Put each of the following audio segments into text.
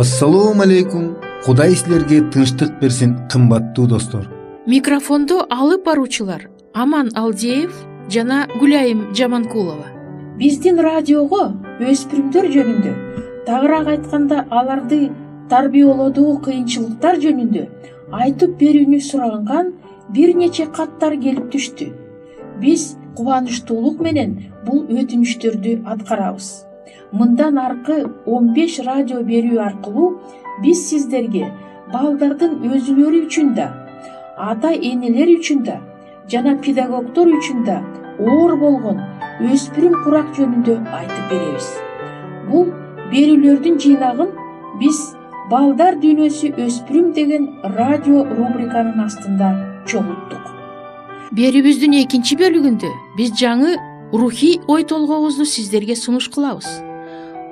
Ассалому алейкум. Кудай силерге тынчтык берсин, кымбаттуу достор. Микрофонду алып баруучулар Аман Алдеев жана Гүлайым Жаманкулова. Биздин радиого өспүрүмдөр жөнүндө, тагыраак айтканда аларды тарбиялоодогу кыйынчылыктар жөнүндө айтып берүүнү суранган бир нече каттар келип түштү. Биз кубанычтуулук менен бул өтүнүчтөрдү аткарабыз. Мындан аркы 15 радио берүү аркылуу биз сиздерге балдардын өзүлөрү үчүн да, ата энелер үчүн да жана педагогдор үчүн да оор болгон өспүрүм курак жөнүндө айтып беребиз. Бул берүүлөрдүн жыйнагын биз Балдар дүйнөсү өспүрүм деген радио рубриканын астында чогулттук. Берүүбүздүн экинчи бөлүгүндө биз жаңы рухий ой толгообузду сиздерге сунуш кылабыз.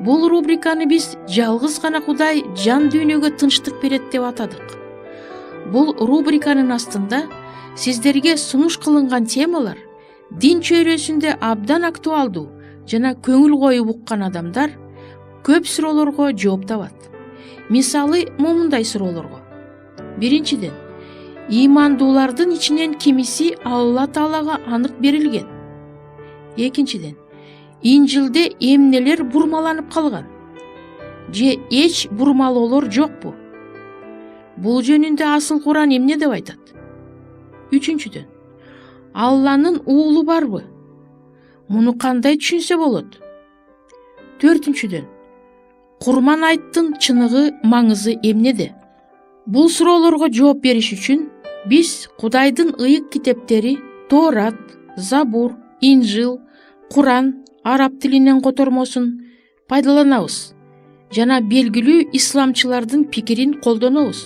Бул рубриканы биз жалгыз гана Кудай жан дүйнөгө тынчтык берет деп атадык. Бул рубриканын астында сиздерге сунуш кылынган темалар дин чөйрөсүндө абдан актуалдуу жана көңүл коюп уккан адамдар көп суроолорго жооп табат. Мисалы момундай суроолорго: биринчиден, ыймандуулардын ичинен кимиси Алла Таалага анык берилген? Экинчиден, Инжилде эмнелер бурмаланып калган? Же эч бурмалоолор жокпу? Бул жөнүндө асыл Куран эмне деп айтат? Үчүнчүдөн, Алланын уулу барбы? Муну кандай түшүнсө болот? Төртүнчүдөн, Курман айттын чыныгы маңызы эмнеде? Бул суроолорго жооп бериш үчүн биз Кудайдын ыйык китептери Торат, Забур, Инжил, Куран араб тилинен котормосун пайдаланабыз жана белгилүү исламчылардын пикирин колдонобуз.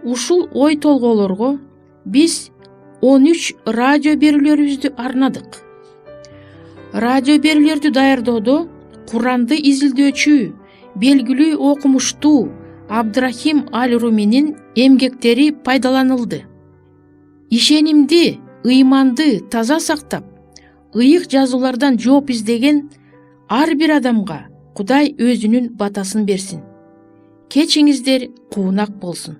Ушул ой толгоолорго биз 13 радио берүүлөрүбүздү арнадык. Радио берүүлөрдү даярдоодо Куранды изилдөөчү, белгилүү окумуштуу Абдрахим Аль-Руминин эмгектери пайдаланылды. Ишенимди, ыйманды таза сактап, ыйык жазуулардан жооп издеген ар бир адамга Кудай өзүнүн батасын берсин. Кечиңиздер куунак болсун.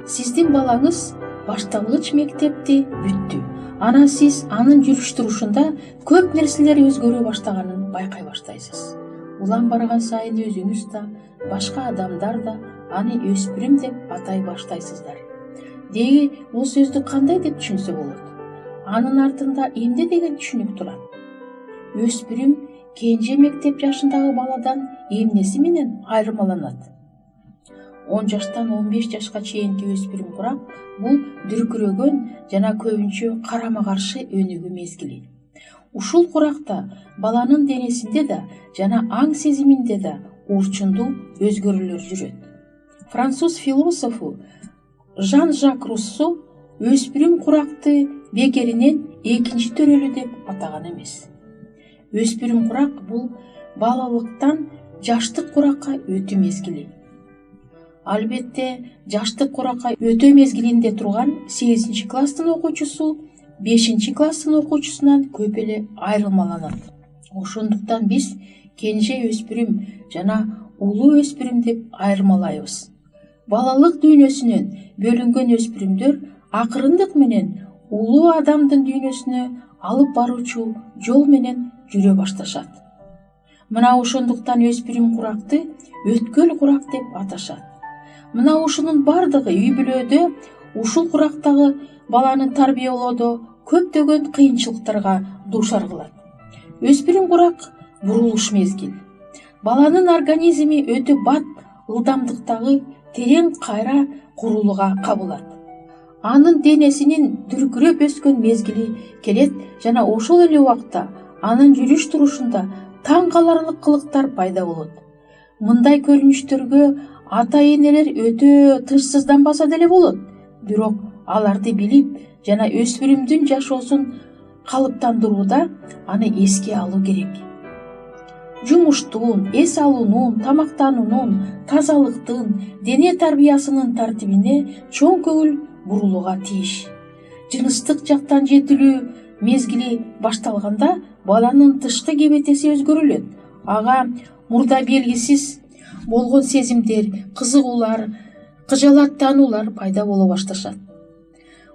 Сиздин балаңыз башталгыч мектепти бүттү. Анан сиз анын жүрүш-турушунда көп нерселер өзгөрө баштаганын байкай баштайсыз. Улам барган сайын өзүңүз да, башка адамдар да аны өспүрүм деп атай баштайсыздар. Деги бул сөздү кандай деп түшүнсө болот? Анын артында эмне деген түшүнүк турат? Өспүрүм кенже мектеп жашындагы баладан эмнеси менен айырмаланат? 10 жаштан 15 жашка чейинки өспүрүм курак бул дүркүрөгөн жана көбүнчө карама-каршы өнүгүү мезгили. Ушул куракта баланын денесинде да жана аң сезиминде да урчундуу өзгөрүүлөр жүрөт. Француз философу Жан-Жак Руссо өспүрүм куракты бекеринен экинчи төрөлүү деп атаган эмес. Өспүрүм курак бул балалыктан жаштык куракка өтүү мезгили. Албетте, жаштык куракка өтөө мезгилинде турган 8 класстын окуучусу 5 класстын окуучусунан көп эле айырмаланат. Ошондуктан биз кенже өспүрүм жана улуу өспүрүм деп айырмалайбыз. Балалык дүйнөсүнөн бөлүнгөн өспүрүмдөр акырындык менен улуу адамдын дүйнөсүнө алып баруучу жол менен жүрө башташат. Мына ошондуктан өспүрүм куракты өткөл курак деп аташат. Мына ушунун бардыгы үй-бүлөдө ушул курактагы баланы тарбиялоодо көптөгөн кыйынчылыктарга дуушар кылат. Өспүрүм курак бурулуш мезгил. Баланын организми өтө бат ылдамдыктагы терең кайра курулууга кабылат. Анын денесинин дүркүрөп өскөн мезгили келет жана ошол эле убакта анын жүрүш-турушунда таң каларлык кылыктар пайда болот. Мындай көрүнүштөргө ата-энелер өтө тынчсызданбаса деле болот, бирок аларды билип жана өспүрүмдүн жашоосун калыптандырууда аны эске алуу керек. Жумуштун, эс алуунун, тамактануунун, тазалыктын, дене тарбиясынын тартибине чоң көңүл бурулууга тийиш. Жыныстык жактан жетилүү мезгили башталганда баланын тышкы кебетеси өзгөрүлөт. Ага мурда белгисиз болгон сезимдер, кызыгуулар, кыжалаттануулар пайда боло башташат.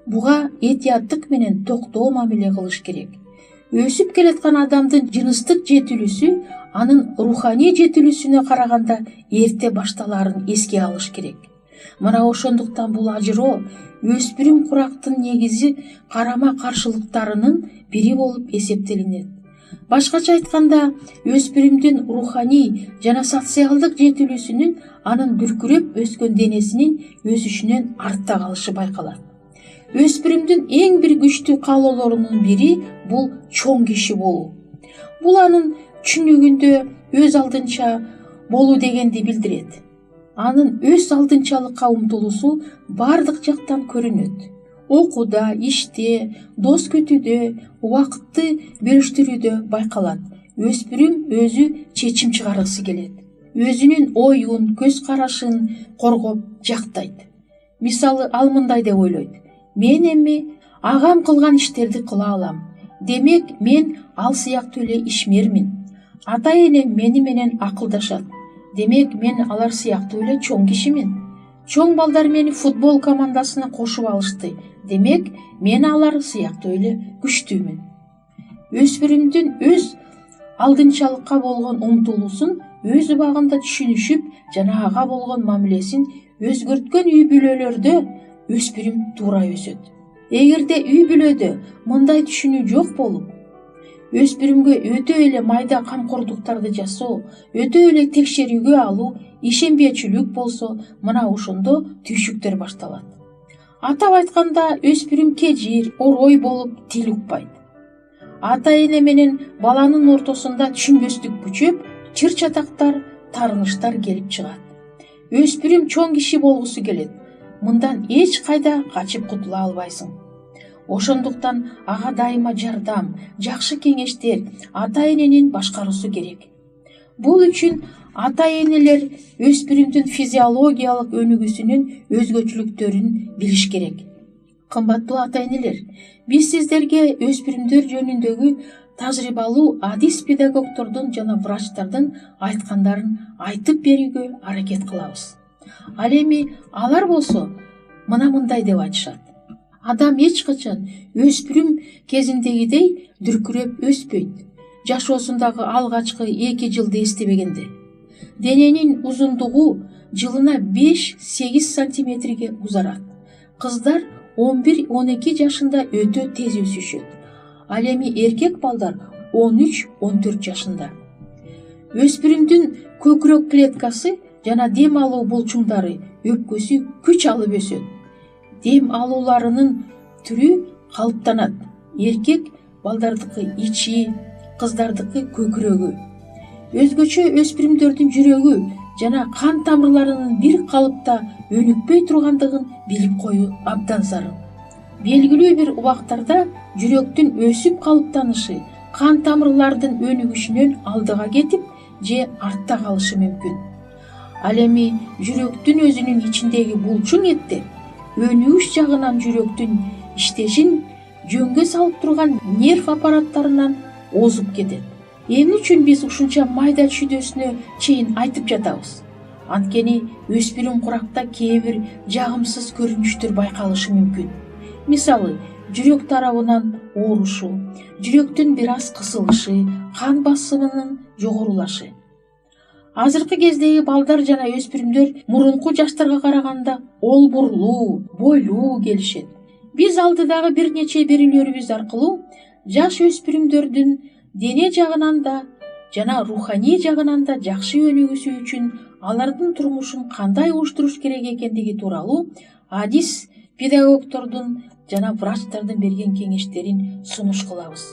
Буга этияттык менен токтоо мамиле кылыш керек. Өсүп келаткан адамдын жыныстык жетилүүсү анын руханий жетилүүсүнө караганда эрте башталаарын эске алыш керек. Мына ошондуктан бул ажыроо өспүрүм курактын негизи карама каршылыктарынын бири болуп эсептелинет. Башкача айтканда, өспүрүмдүн руханий жана социалдык жетилүүсүнүн анын дүркүрөп өскөн денесинин өсүшүнөн артта калышы байкалат. Өспүрүмдүн эң бир күчтүү каалоолорунун бири бул чоң киши болуу. Бул анын түшүнүгүндө өз алдынча болуу дегенди билдирет. Анын өз алдынчалыкка умтулуусу бардык жактан көрүнөт. Окууда, иште, дос күтүүдө, убакытты бөлүштүрүүдө байкалат. Өспүрүм өзү чечим чыгаргысы келет. Өзүнүн оюн, көз карашын коргоп жактайт. Мисалы, ал мындай деп ойлойт: мен эми агам кылган иштерди кыла алам. Демек, мен ал сыяктуу эле ишмермин. Ата-энем мени менен акылдашат. Демек, мен алар сыяктуу эле чоң кишимин. Чоң балдар мени футбол командасына кошуп алышты. Демек, мен алар сыяктуу эле күчтүүмүн. Өспүрүмдүн өз алдынчалыкка болгон умтулуусун өз убагында түшүнүшүп жана ага болгон мамилесин өзгөрткөн үй бүлөлөрдө өспүрүм туура өсөт. Эгерде үй бүлөдө мындай түшүнүү жок болуп, өспүрүмгө өтө эле майда камкордуктарды жасоо, өтө эле текшерүүгө алуу, ишенбечүлүк болсо, мына ошондо түйшүктөр башталат. Атап айтканда, өспүрүм кежир, орой болуп тил укпайт. Ата-эне менен баланын ортосунда түшүнбөстүк күчөп, чыр-чатактар, тарыныштар келип чыгат. Өспүрүм чоң киши болгусу келет. Мындан эч кайда качып кутула албайсың. Ошондуктан ага дайыма жардам, жакшы кеңештер, ата-эненин башкаруусу керек. Бул үчүн ата-энелер өспүрүмдүн физиологиялык өнүгүүсүнүн өзгөчөлүктөрүн билиш керек. Кымбаттуу ата-энелер, биз сиздерге өспүрүмдөр жөнүндөгү тажрыйбалуу адис педагогдордун жана врачтардын айткандарын айтып берүүгө аракет кылабыз. Ал эми алар болсо мына мындай деп айтышат: адам эч качан өспүрүм кезиндегидей дүркүрөп өспөйт. Жашоосундагы алгачкы 2 жылды эстебегенде. Дененин узундугу жылына 5-8 сантиметрге узарат. Кыздар 11-12 жашында өтө тез өсүшөт. Ал эми эркек балдар 13-14 жашында. Өспүрүмдүн көкүрөк клеткасы жана дем алуу булчуңдары, өпкөсү күч алып өсөт. Дем алууларынын түрү калыптанат. Эркек балдардыкы ичи, кыздардыкы көкүрөгү. Өзгөчө өспүрүмдөрдүн жүрөгү жана кан тамырларынын бир калыпта өнүкпөй тургандыгын билип коюу абдан зарыл. Белгилүү бир убактарда жүрөктүн өсүп калыптанышы кан тамырлардын өнүгүшүнөн алдыга кетип же артта калышы мүмкүн. Ал эми жүрөктүн өзүнүн ичиндеги булчуң эттер өнүгүш жагынан жүрөктүн иштешин жөнгө салып турган нерв аппараттарынан озуп кетет. Эмне үчүн биз ушунча майда чүйдөсүнө чейин айтып жатабыз? Анткени өспүрүм куракта кээ бир жагымсыз көрүнүштөр байкалышы мүмкүн. Мисалы, жүрөк тарабынан оорушу, жүрөктүн бир аз кысылышы, кан басымынын жогорулашы. Азыркы кездеги балдар жана өспүрүмдөр мурунку жаштарга караганда олбурлуу, бойлуу келишет. Биз алдыдагы бир нече берүүлөрүбүз аркылуу жаш өспүрүмдөрдүн дене жагынан да жана руханий жагынан да жакшы өнүгүүсү үчүн алардын турмушун кандай уюштуруш керек экендиги тууралуу адис педагогдордун жана врачтардын берген кеңештерин сунуш кылабыз.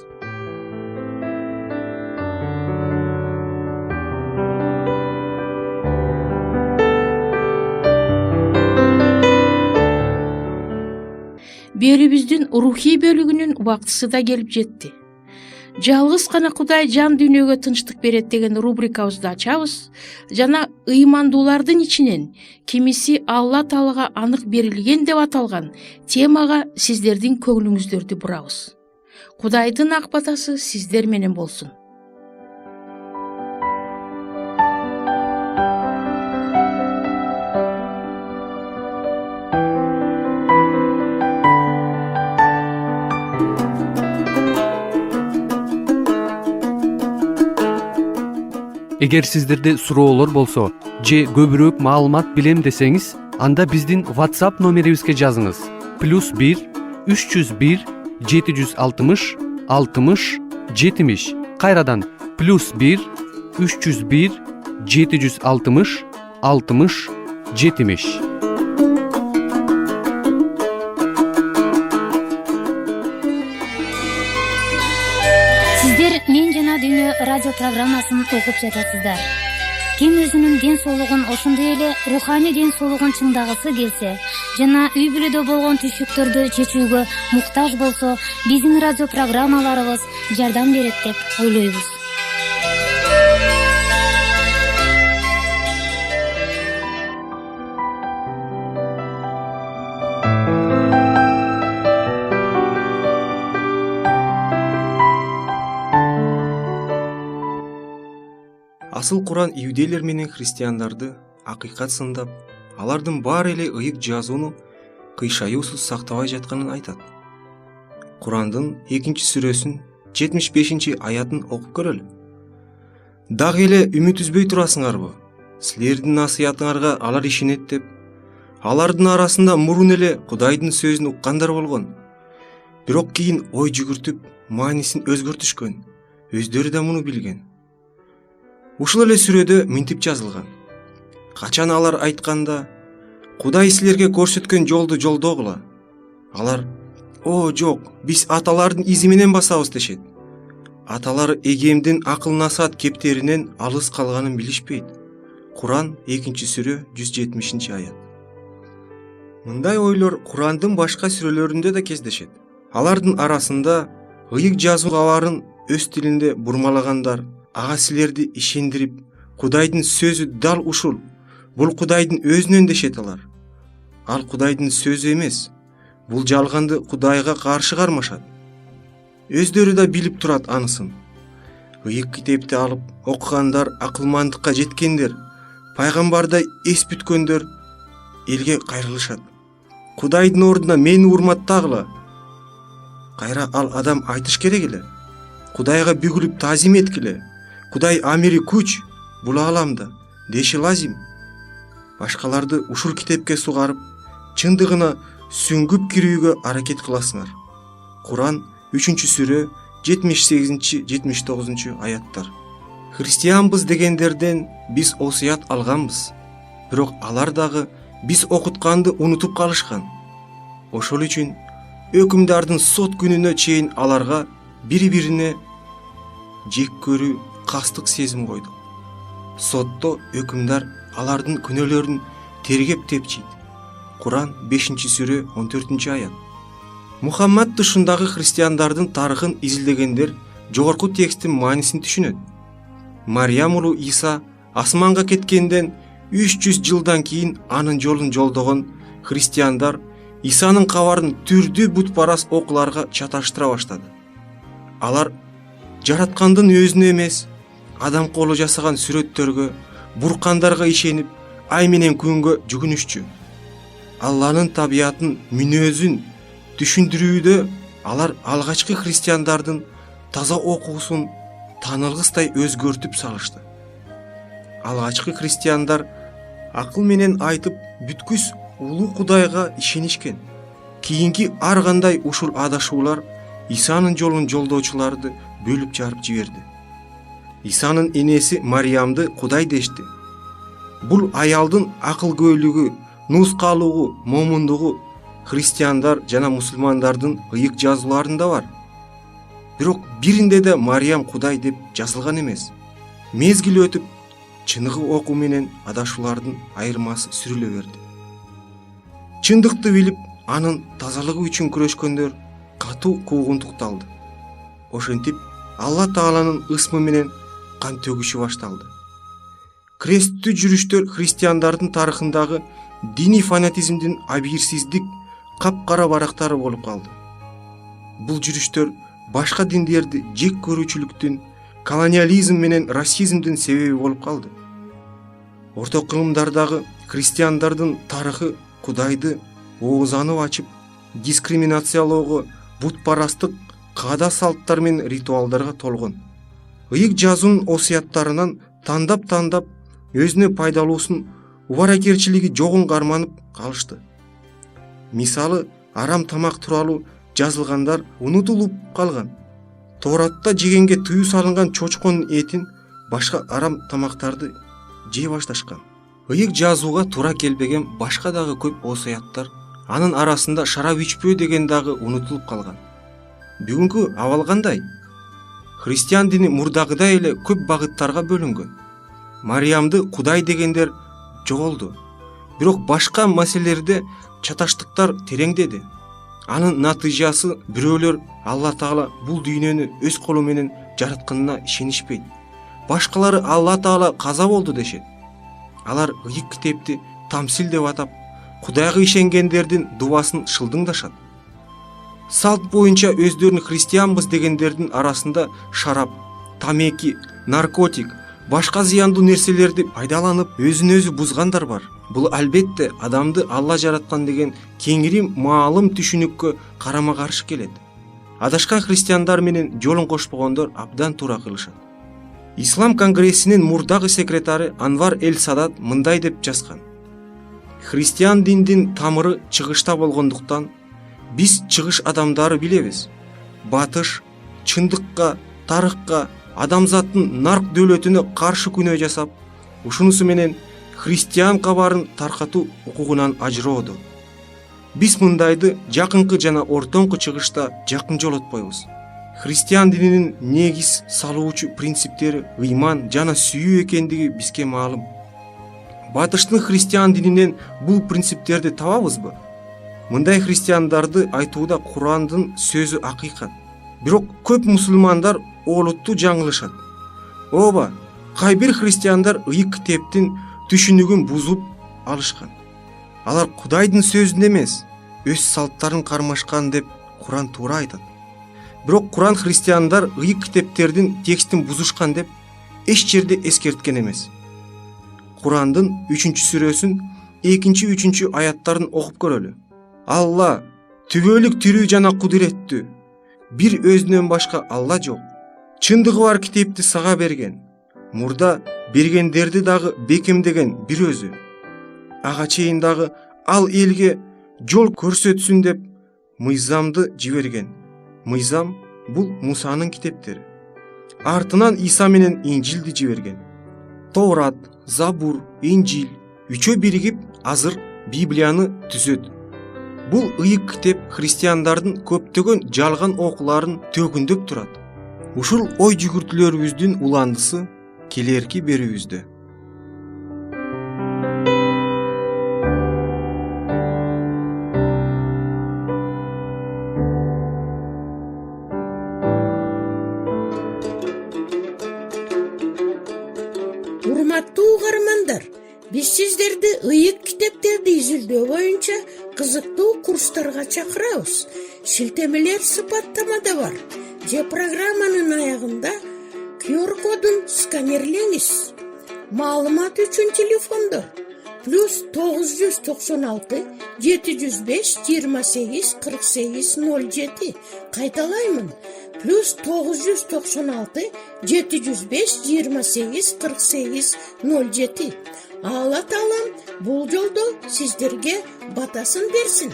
Берүүбүздүн рухий бөлүгүнүн убактысы да келип жетти. Жалгыз гана Кудай жан дүйнөгө тынчтык берет деген рубрикабызды ачабыз жана ыймандуулардын ичинен кимиси Алла Таалага анык берилген деп аталган темага сиздердин көңүлүңүздөрдү бурабыз. Кудайдын ак батасы сиздер менен болсун. Эгер сиздерде суроолор болсо же көбүрөөк маалымат билем десеңиз, анда биздин WhatsApp номерибизге жазыңыз. +1 301 760 60 70. Кайрадан +1 301 760 60 70. Сиздер Мен жана дүйнө радио программасын угуп жатасыздар. Ким өзүнүн ден соолугун ошондой эле руханий ден соолугун чыңдагысы келсе жана үй бүлөдө болгон түйшүктөрдү чечүүгө муктаж болсо, биздин радио программаларыбыз жардам берет деп ойлойбуз. Асыл Куран иудейлер менен христиандарды акыйкат сындап, алардын бар эле ыйык жазууну кыйшаюусуз сактабай жатканын айтат. Курандын 2-сүрөсүн 75-аятын окуп көрөлү. Дагы эле үмүт үзбөй турасыңарбы? Силердин насыятыңарга алар ишенет деп, алардын арасында мурун эле Кудайдын сөзүн уккандар болгон. Бирок кийин ой жүгүртүп, маанисин өзгөртүшкөн. Өздөрү да муну билген. Ушул эле сүрөдө мынтип жазылган. Качан алар айтканда, Кудай силерге көрсөткөн жолду жолдогула. Алар, "О, жок, биз аталардын изи менен басабыз" дешет. Аталары эгемдин акыл насаат кептеринен алыс калганын билишпейт. Куран 2-сүрө 170-аят. Мындай ойлор Курандын башка сүрөлөрүндө да кездешет. Алардын арасында ыйык жазууларын өз тилинде бурмалагандар, ага силерди ишендирип, Кудайдын сөзү дал ушул, бул Кудайдын өзүнөн дешет алар. Ал Кудайдын сөзү эмес, бул жалганды Кудайга каршы кармашат. Өздөрү да билип турат анысын. Ыйык китепти алып окугандар акылмандыкка жеткендер, пайгамбардай эс бүткөндөр элге кайрылышат. Кудайдын ордуна мени урматтагыла. Кайра ал адам айтыш керек эле. Кудайга бүгүлүп тазим эткиле. Кудай амири күч, бул аламда, деши лазим. Башкаларды ушул китепке сугарып, чындыгына сүңгүп кирүүгө аракет кыласыңар. Куран 3-сүрө 78-79-аяттар. Христианбыз дегендерден биз осуят алганбыз. Бирок алар дагы биз окутканды унутуп калышкан. Ошол үчүн өкүмдардын сот күнүнө чейин аларга бири-бирине жек көрүү, кастык сезим койдук. Сотто өкүмдар алардын күнөөлөрүн тергеп тепчийт. Куран 5-сүрө 14-аят. Мухаммад тышындагы христиандардын тарыхын изилдегендер жогорку текстин маанисин түшүнөт. Мариям улу Иса асманга кеткенден 300 жылдан кийин анын жолун жолдогон христиандар Исанын кабарын түрдүү бутпарас окуларга чаташтыра баштады. Алар жараткандын өзүнө эмес, адам колу жасаган сүрөттөргө, буркандарга ишенип, ай менен күнгө жүгүнүшчү. Алланын табиятын, мүнөзүн түшүндүрүүдө алар алгачкы христиандардын таза окуусун таанылгыстай өзгөртүп салышты. Алгачкы христиандар акыл менен айтып бүткүс улуу Кудайга ишенишкен. Кийинки ар кандай ушул адашуулар Исанын жолун жолдоочуларды бөлүп жарып жиберди. Исанын энеси Мариямды Кудай дешти. Бул аялдын акылгөйлүгү, нуускалугу, момундугу христиандар жана мусулмандардын ыйык жазууларында бар. Бирок биринде да Мариям Кудай деп жазылган эмес. Мезгил өтүп, чыныгы окуу менен адашуулардын айырмасы сүрүлө берди. Чындыкты билип, анын тазалыгы үчүн күрөшкөндөр катуу куугунтукталды. Ошентип, Алла Тааланын ысмы менен кан төгүшү башталды. Кресттүү жүрүштөр христиандардын тарыхындагы диний фанатизмдин абийирсиздик, капкара барактары болуп калды. Бул жүрүштөр башка диндерди жек көрүүчүлүктүн, колониализм менен расизмдин себеби болуп калды. Орто кылымдардагы христиандардын тарыхы Кудайды оозанып ачып, дискриминациялоого, бутпарастык каада салттар менен ритуалдарга толгон. Ыйык жазуунун осуяттарынан тандап өзүнө пайдалуусун убаракерчилиги жогун карманып калышты. Мисалы, арам тамак тууралуу жазылгандар унутулуп калган. Торатта жегенге тыюу салынган чочконун этин, башка арам тамактарды жей башташкан. Ыйык жазууга туура келбеген башка дагы көп осуяттар, анын арасында шарап ичпөө деген дагы унутулуп калган. Бүгүнкү абал кандай? Христиан дини мурдагыдай эле көп багыттарга бөлүнгөн. Мариямды Кудай дегендер жоголду. Бирок башка маселелерде чаташтыктар тереңдеди. Анын натыйжасы бирөөлөр Алла Таала бул дүйнөнү өз колу менен жаратканына ишенишпейт. Башкалары Алла Таала каза болду дешет. Алар ыйык китепти тамсил деп атап, Кудайга ишенгендердин дубасын шылдыңдашат. Салт боюнча өздөрүн христианбыз дегендердин арасында шарап, тамеки, наркотик, башка зыяндуу нерселерди пайдаланып, өзүн өзү бузгандар бар. Бул албетте адамды Алла жараткан деген кеңири маалым түшүнүккө карама каршы келет. Адашкан христиандар менен жолун кошпогондор абдан туура кылышат. Ислам конгрессинин мурдагы секретары Анвар Эль-Садат мындай деп жазган: Христиан диндин тамыры чыгышта болгондуктан биз чыгыш адамдары билебиз. Батыш чындыкка, тарыхка, адамзаттын нарк дөөлөтүнө каршы күнөө жасап, ушунусу менен христиан кабарын таркатуу укугунан ажыроодо. Биз мындайды жакынкы жана ортоңку чыгышта жакын жолотпойбуз. Христиан дининин негиз салуучу принциптери ыйман жана сүйүү экендиги бизге маалым. Батыштын христиан дининен бул принциптерди табабызбы? Мындай христиандарды айтууда Курандын сөзү акыйкат. Бирок көп мусулмандар олуттуу жаңылышат. Ооба, кайбир христиандар ыйык китептин түшүнүгүн бузуп алышкан. Алар Кудайдын сөзүн эмес, өз салттарын кармашкан деп Куран туура айтат. Бирок Куран христиандар ыйык китептердин текстин бузушкан деп эч жерде эскерткен эмес. Курандын 3-сүрөсүн 2-3 аяттарын окуп көрөлү. Алла түбөлүк тирүү жана кудуреттүү. Бир өзүнөн башка Алла жок. Чындыгы бар китепти сага берген. Мурда бергендерди дагы бекемдеген бир өзү. Ага чейин дагы ал элге жол көрсөтсүн деп мыйзамды жиберген. Мыйзам бул Мусанын китептери. Артынан Иса менен Инжилди жиберген. Тоорат, Забур, Инжил үчөө биригип азыр Библияны түзөт. Бул ыйык китеп христиандардын көптөгөн жалган окууларын төгүндөп турат. Ушул ой жүгүртүүлөрүбүздүн уландысы келерки берүүбүздө. Урматтуу угармандар, биз сиздерди ыйык китептерди изилдөө боюнча кызыктуу курстарга чакырабыз. Шилтемелер сыпаттамада бар. Же программанын аягында QR-кодун сканерлеңиз. Маалымат үчүн телефондор +996 705 28 48 07. Кайталаймын. +996 705 28 48 07. Алла Таалам бул жолдо сиздерге батасын берсин.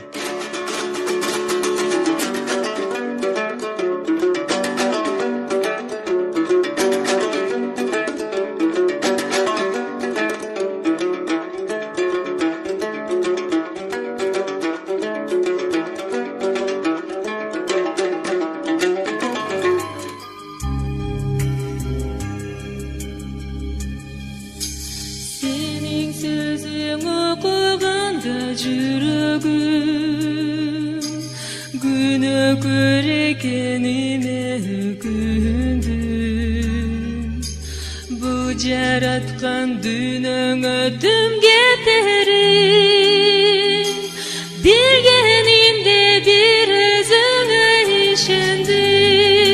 Жараткан дүйнөңө түм кетерин билгенимде бир өзүңө ишендим.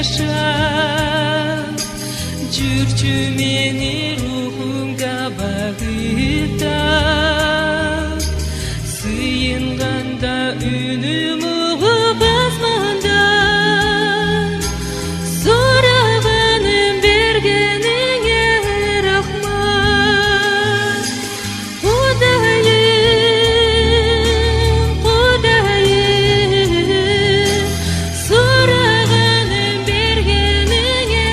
жаша, жүрчү мени рухумга багыттап, сыйынганда үнүм угуп асманда, сурагыным бергениңе рахмат. Кудайым, Кудайым, сурагыным бергениңе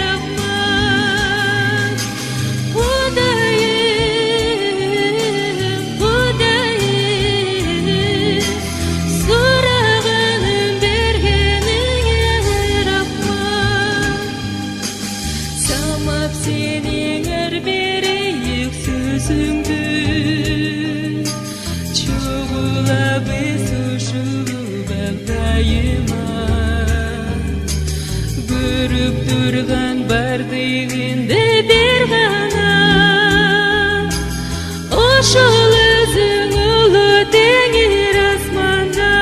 рахмат. Кудайым, Кудайым, сурагыным бергениңе рахмат. Самап сенің әр берейік сөзіңді, чоғылабыз ұшылып әрдайыма. Көріп тұрған бардығынды бер ғана, ошол өзің ұлы теңир асманда.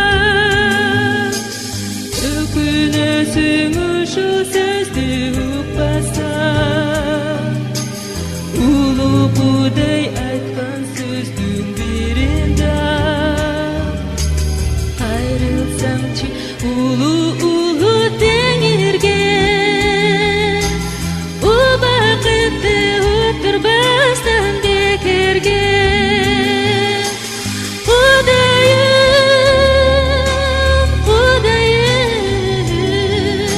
Өкінесің ошол сөзді ұқпаса, улы Кудай айткан сөздің биринде, кайрылсаңчы улы теңирге, убакытты отурбастан бекерге. Кудайым, Кудайым,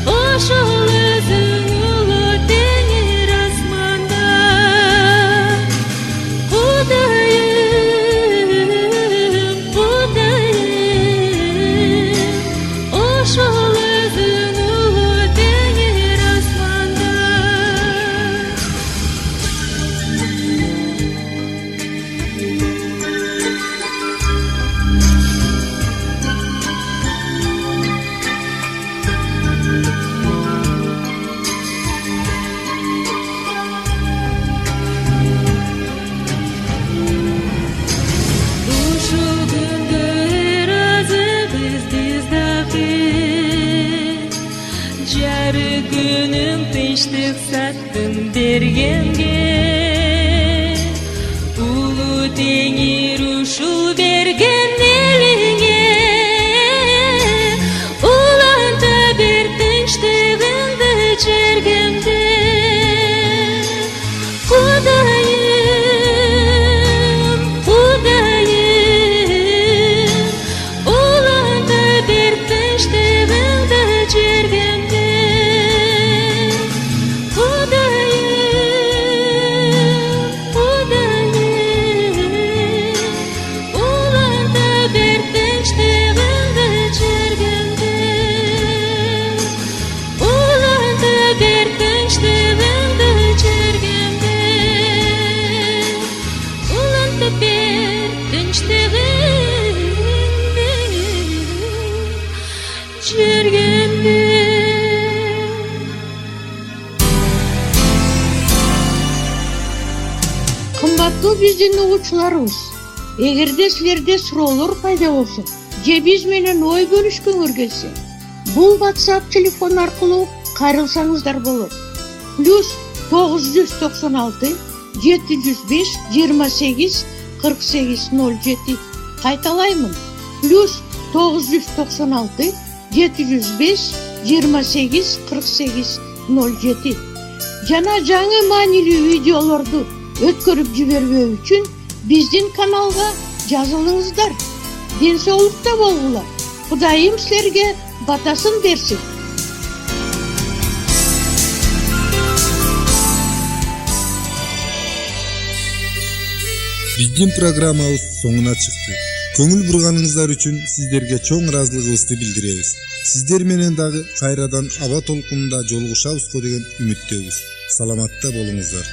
ошол өзүң улы теңир асманда. Кудайым, Кудайым, ошол өзүң улы теңир асманда. Ушул күндө ыраазыбыз биз дагы, жары күнүң тынчтык сактын бергенге. Улуу теңир ушул берген элиңе, уланта бер тынчтыгыңды жергемде. Кудайым, Кудайым, уланта бер тынчтыгыңды жергемде. Кудайым, Кудайым, уланта бер тынчтыгыңды жергемде. Уланта бер тынчтыгыңды жергемде. Уланта бер тынчтыгыңды жергемде. Кымбаттуу биздин угуучуларыбыз, эгерде силерде суроолор пайда болсо же биз менен ой бөлүшкүңөр келсе, бул WhatsApp телефон аркылуу кайрылсаңыздар болот. +996 705 28 48 07. Кайталаймын. +996 705 28 48 07. Жана жаңы маанилүү видеолорду өткөрүп жибербөө үчүн биздин каналга жазылыңыздар. Ден соолукта болгула. Кудайым силерге батасын берсин. Биздин программабыз соңуна чыкты. Көңүл бурганыңыздар үчүн сиздерге чоң ыраазылыгыбызды билдиребиз. Сиздер менен дагы кайрадан аба толкунунда жолугушабызго деген үмүттөбүз. Саламатта болуңуздар.